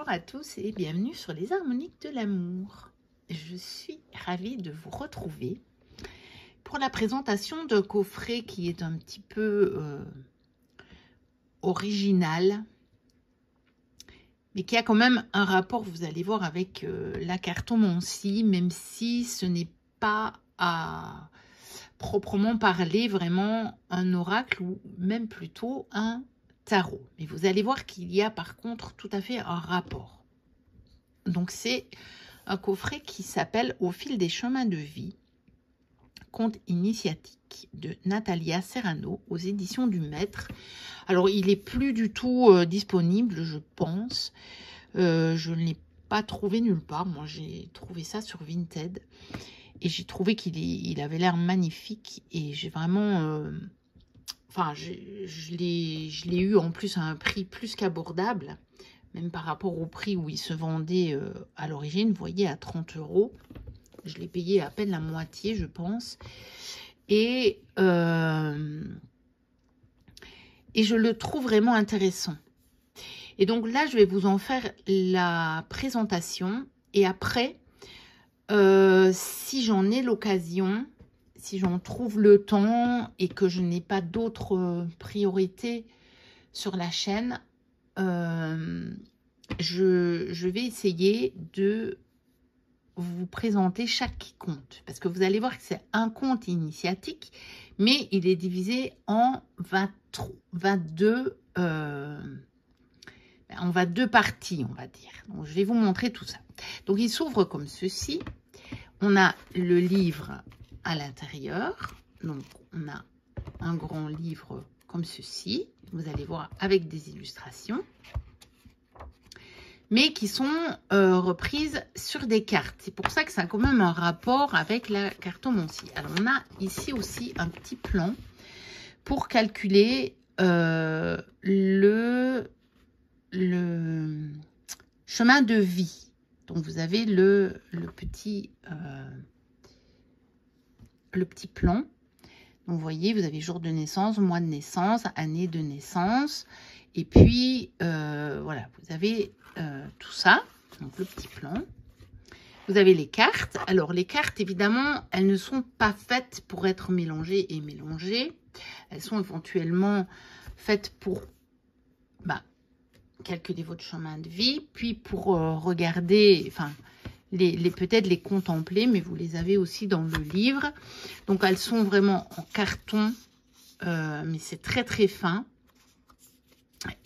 Bonjour à tous et bienvenue sur les harmoniques de l'amour. Je suis ravie de vous retrouver pour la présentation d'un coffret qui est un petit peu original, mais qui a quand même un rapport, vous allez voir, avec la cartomancie, même si ce n'est pas à proprement parler vraiment un oracle ou même plutôt un tarot. Mais vous allez voir qu'il y a par contre tout à fait un rapport. Donc c'est un coffret qui s'appelle Au fil des chemins de vie, conte initiatique de Natalia Serrano aux éditions du Maître. Alors il est plus du tout disponible, je pense. Je ne l'ai pas trouvé nulle part. Moi j'ai trouvé ça sur Vinted et j'ai trouvé qu'il avait l'air magnifique et j'ai vraiment... Enfin, je l'ai eu en plus à un prix plus qu'abordable, même par rapport au prix où il se vendait à l'origine. Vous voyez, à 30 €. Je l'ai payé à peine la moitié, je pense. Et je le trouve vraiment intéressant. Et donc là, je vais vous en faire la présentation. Et après, si j'en ai l'occasion... Si j'en trouve le temps et que je n'ai pas d'autres priorités sur la chaîne, je vais essayer de vous présenter chaque conte. Parce que vous allez voir que c'est un conte initiatique, mais il est divisé en 22 parties, on va dire. Donc, je vais vous montrer tout ça. Donc, il s'ouvre comme ceci. On a le livre à l'intérieur, donc on a un grand livre comme ceci, vous allez voir avec des illustrations, mais qui sont reprises sur des cartes. C'est pour ça que ça a quand même un rapport avec la cartomancie. Alors on a ici aussi un petit plan pour calculer le chemin de vie. Donc vous avez le petit plan. Donc, vous voyez, vous avez jour de naissance, mois de naissance, année de naissance. Et puis, voilà, vous avez tout ça. Donc, le petit plan. Vous avez les cartes. Alors, les cartes, évidemment, elles ne sont pas faites pour être mélangées et mélangées. Elles sont éventuellement faites pour calculer votre chemin de vie. Puis, pour regarder... Enfin, peut-être les contempler, mais vous les avez aussi dans le livre. Donc, elles sont vraiment en carton, mais c'est très, très fin.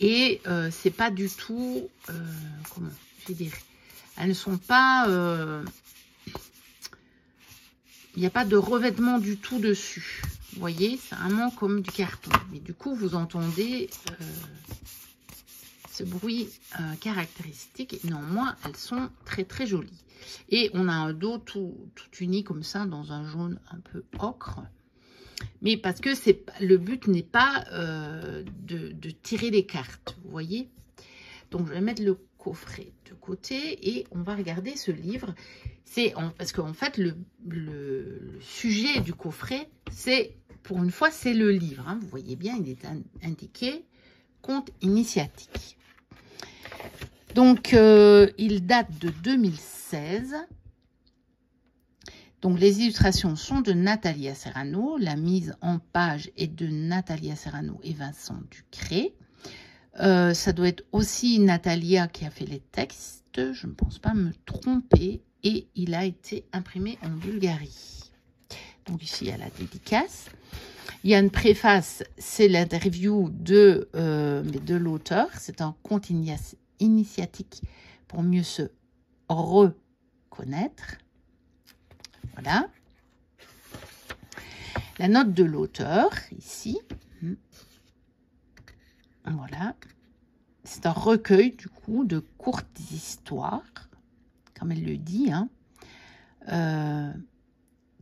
Et c'est pas du tout... comment je vais dire, elles ne sont pas... il n'y a pas de revêtement du tout dessus. Vous voyez, c'est vraiment comme du carton. Mais du coup, vous entendez... ce bruit caractéristique. Et néanmoins, elles sont très très jolies. Et on a un dos tout uni comme ça, dans un jaune un peu ocre. Mais parce que le but n'est pas de tirer les cartes, vous voyez. Donc, je vais mettre le coffret de côté et on va regarder ce livre. Parce qu'en fait, le sujet du coffret, c'est, pour une fois, c'est le livre. Hein. Vous voyez bien, il est indiqué conte initiatique. Donc, il date de 2016. Donc, les illustrations sont de Natalia Serrano. La mise en page est de Natalia Serrano et Vincent Ducré. Ça doit être aussi Natalia qui a fait les textes. Je ne pense pas me tromper. Et il a été imprimé en Bulgarie. Donc, ici, il y a la dédicace. Il y a une préface, c'est l'interview de l'auteur. C'est un conte initiatique pour mieux se reconnaître. Voilà. La note de l'auteur, ici. Voilà. C'est un recueil, du coup, de courtes histoires, comme elle le dit, hein,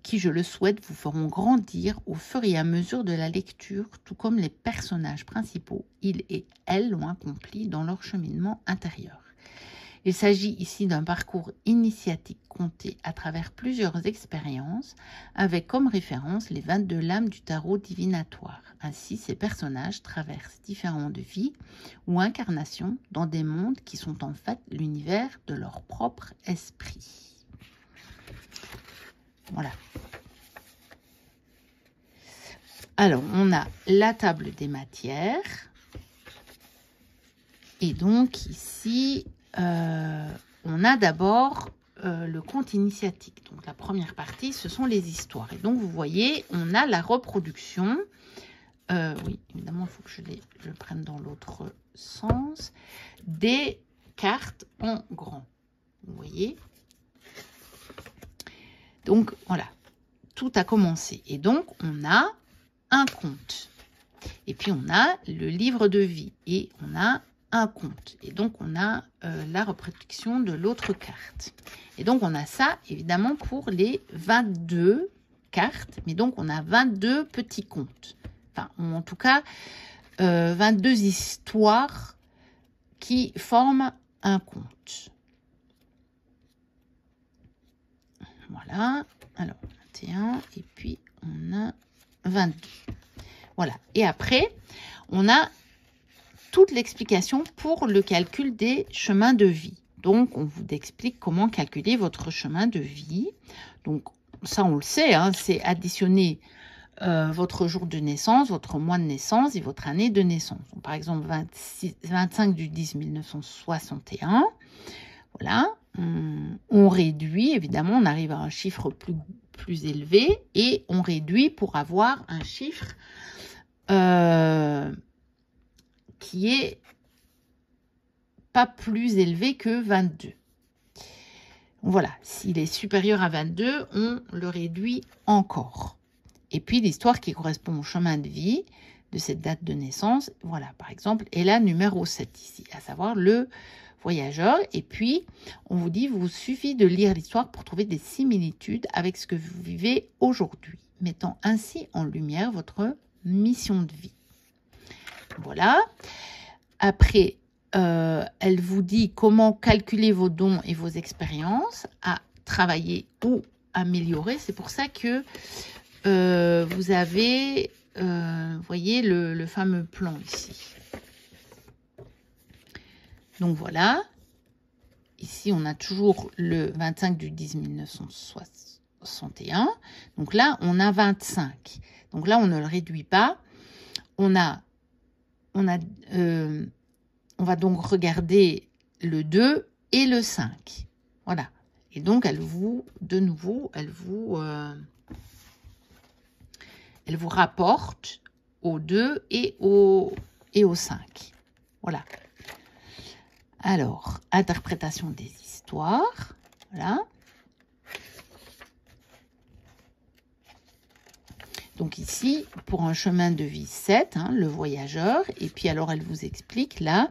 qui, je le souhaite, vous feront grandir au fur et à mesure de la lecture, tout comme les personnages principaux, ils et elles, l'ont accompli dans leur cheminement intérieur. Il s'agit ici d'un parcours initiatique compté à travers plusieurs expériences, avec comme référence les 22 lames du tarot divinatoire. Ainsi, ces personnages traversent différentes vies ou incarnations dans des mondes qui sont en fait l'univers de leur propre esprit. Voilà. Alors, on a la table des matières. Et donc, ici, on a d'abord le conte initiatique. Donc, la première partie, ce sont les histoires. Et donc, vous voyez, on a la reproduction. Oui, évidemment, il faut que je le prenne dans l'autre sens. Des cartes en grand. Vous voyez? Donc, voilà. Tout a commencé. Et donc, on a un conte. Et puis, on a le livre de vie. Et on a un conte. Et donc, on a la reproduction de l'autre carte. Et donc, on a ça, évidemment, pour les 22 cartes. Mais donc, on a 22 petits contes. Enfin, en tout cas, 22 histoires qui forment un conte. Voilà. Alors, 21. Et puis, on a 22. Voilà. Et après, on a toute l'explication pour le calcul des chemins de vie. Donc, on vous explique comment calculer votre chemin de vie. Donc, ça, on le sait, hein, c'est additionner votre jour de naissance, votre mois de naissance et votre année de naissance. Donc, par exemple, 25 du 10 1961. Voilà. On réduit, évidemment, on arrive à un chiffre plus élevé et on réduit pour avoir un chiffre qui est pas plus élevé que 22. Voilà, s'il est supérieur à 22, on le réduit encore. Et puis l'histoire qui correspond au chemin de vie de cette date de naissance, voilà, par exemple, est la numéro 7 ici, à savoir le voyageur. Et puis, on vous dit, il vous suffit de lire l'histoire pour trouver des similitudes avec ce que vous vivez aujourd'hui, mettant ainsi en lumière votre mission de vie. Voilà. Après, elle vous dit comment calculer vos dons et vos expériences à travailler ou améliorer. C'est pour ça que vous avez, voyez, le fameux plan ici. Donc voilà. Ici, on a toujours le 25 du 10 1961. Donc là, on a 25. Donc là, on ne le réduit pas. On va donc regarder le 2 et le 5. Voilà. Et donc, elle vous rapporte au 2 et au 5. Voilà. Alors, interprétation des histoires. Voilà. Donc ici, pour un chemin de vie 7, hein, le voyageur. Et puis alors, elle vous explique là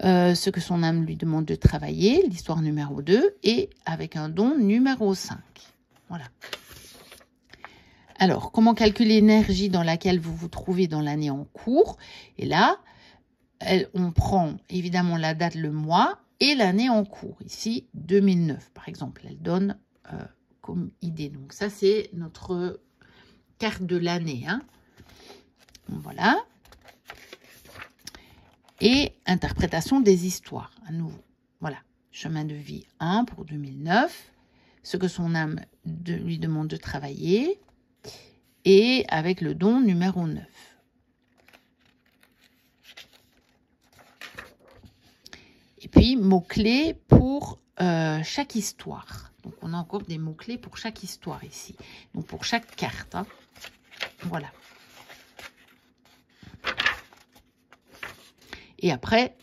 ce que son âme lui demande de travailler, l'histoire numéro 2, et avec un don numéro 5. Voilà. Alors, comment calculer l'énergie dans laquelle vous vous trouvez dans l'année en cours? Et là, on prend évidemment la date, le mois et l'année en cours. Ici, 2009, par exemple. Elle donne comme idée. Donc ça, c'est notre carte de l'année. Hein. Voilà. Et interprétation des histoires, à nouveau. Voilà. Chemin de vie 1 pour 2009. Ce que son âme lui demande de travailler. Et avec le don numéro 9. Et puis, mots-clés pour chaque histoire. Donc, on a encore des mots-clés pour chaque histoire ici. Donc, pour chaque carte. Hein. Voilà. Et après,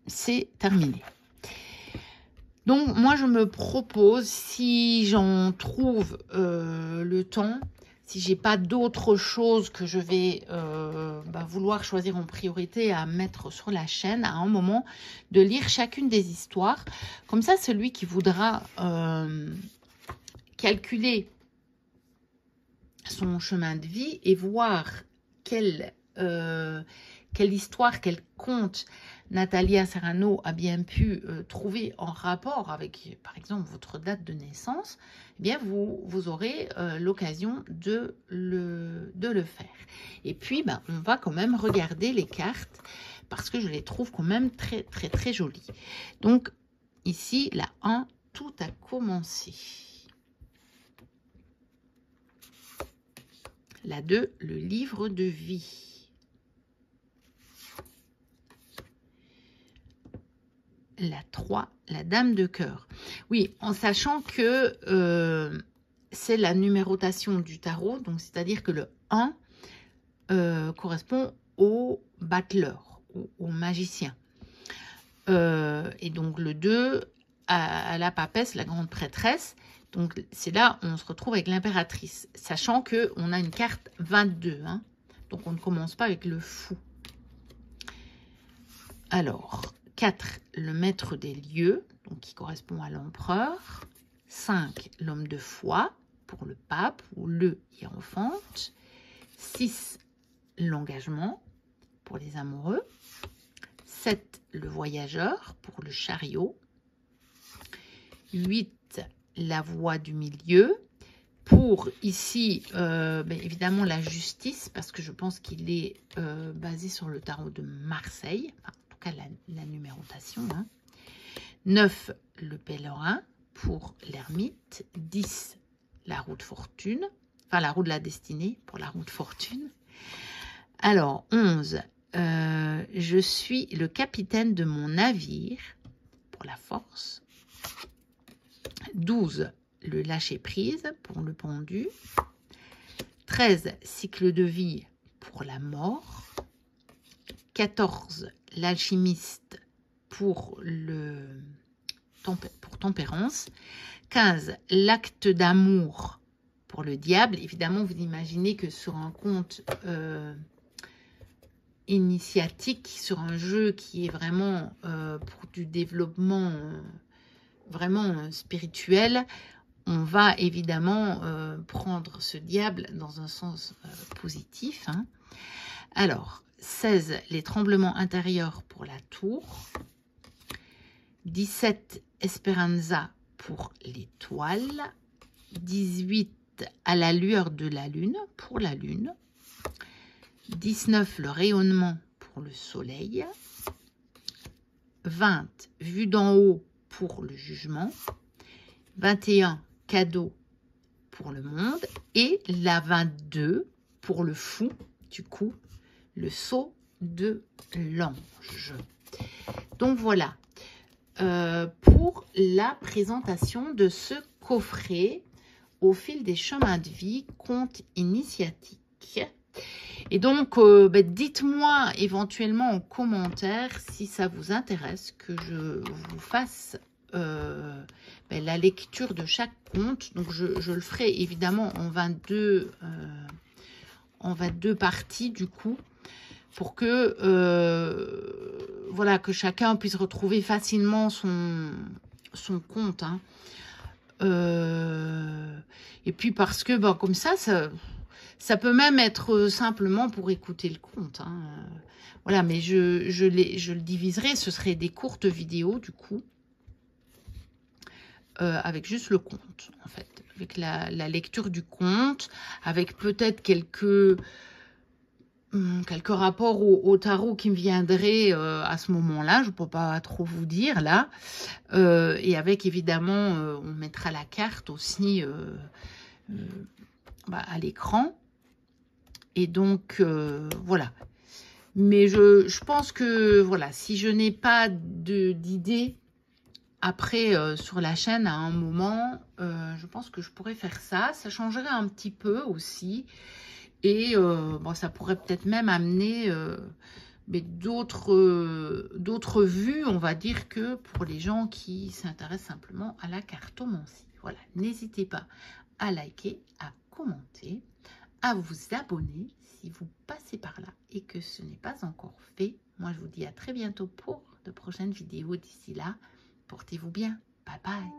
c'est terminé. Donc, moi, je me propose, si j'en trouve le temps, si j'ai pas d'autres choses que je vais vouloir choisir en priorité à mettre sur la chaîne, à un moment, de lire chacune des histoires. Comme ça, celui qui voudra calculer son chemin de vie et voir quelle histoire, quel conte Natalia Serrano a bien pu trouver en rapport avec, par exemple, votre date de naissance, eh bien, vous aurez l'occasion de le faire. Et puis, ben, on va quand même regarder les cartes parce que je les trouve quand même très, très, très jolies. Donc, ici, la 1, tout a commencé. La 2, le livre de vie. La 3, la dame de cœur. Oui, en sachant que c'est la numérotation du tarot, donc c'est-à-dire que le 1 correspond au battleur, au magicien. Et donc le 2 à la papesse, la grande prêtresse. Donc c'est là où on se retrouve avec l'impératrice, sachant qu'on a une carte 22. Hein, donc on ne commence pas avec le fou. Alors, 4, le maître des lieux, donc qui correspond à l'empereur. 5, l'homme de foi, pour le pape ou le hiérophante. 6, l'engagement, pour les amoureux. 7, le voyageur, pour le chariot. 8, la voie du milieu, pour ici, évidemment, la justice, parce que je pense qu'il est basé sur le tarot de Marseille, enfin, en tout cas la numérotation. Hein. 9, le pèlerin, pour l'ermite. 10, la roue de fortune, enfin la roue de la destinée, pour la roue de fortune. Alors, 11, je suis le capitaine de mon navire, pour la force. 12, le lâcher-prise, pour le pendu. 13, cycle de vie, pour la mort. 14, l'alchimiste, pour tempérance. 15, l'acte d'amour, pour le diable. Évidemment, vous imaginez que sur un compte initiatique, sur un jeu qui est vraiment pour du développement vraiment spirituel, on va évidemment prendre ce diable dans un sens positif. Hein. Alors, 16, les tremblements intérieurs pour la tour. 17, Esperanza pour l'étoile. 18, à la lueur de la lune, pour la lune. 19, le rayonnement pour le soleil. 20, vue d'en haut pour le jugement. 21, cadeau pour le monde. Et la 22, pour le fou, du coup, le sceau de l'ange. Donc voilà, pour la présentation de ce coffret au fil des chemins de vie, conte initiatique. Et donc, dites-moi éventuellement en commentaire si ça vous intéresse que je vous fasse la lecture de chaque conte. Donc, je le ferai évidemment en 22 parties du coup, pour que voilà, que chacun puisse retrouver facilement son compte. Hein. Et puis parce que comme ça peut même être simplement pour écouter le conte. Hein. Voilà, mais je le diviserai. Ce serait des courtes vidéos du coup. Avec juste le conte, en fait. Avec la lecture du conte, avec peut-être quelques rapports au tarot qui me viendraient à ce moment-là. Je ne peux pas trop vous dire, là. Et avec, évidemment, on mettra la carte aussi à l'écran. Et donc, voilà. Mais je pense que, voilà, si je n'ai pas d'idée après sur la chaîne à un moment, je pense que je pourrais faire ça. Ça changerait un petit peu aussi. Et ça pourrait peut-être même amener d'autres vues, on va dire, que pour les gens qui s'intéressent simplement à la cartomancie. Voilà, n'hésitez pas à liker, à commenter, à vous abonner si vous passez par là et que ce n'est pas encore fait. Moi, je vous dis à très bientôt pour de prochaines vidéos. D'ici là, portez-vous bien. Bye bye.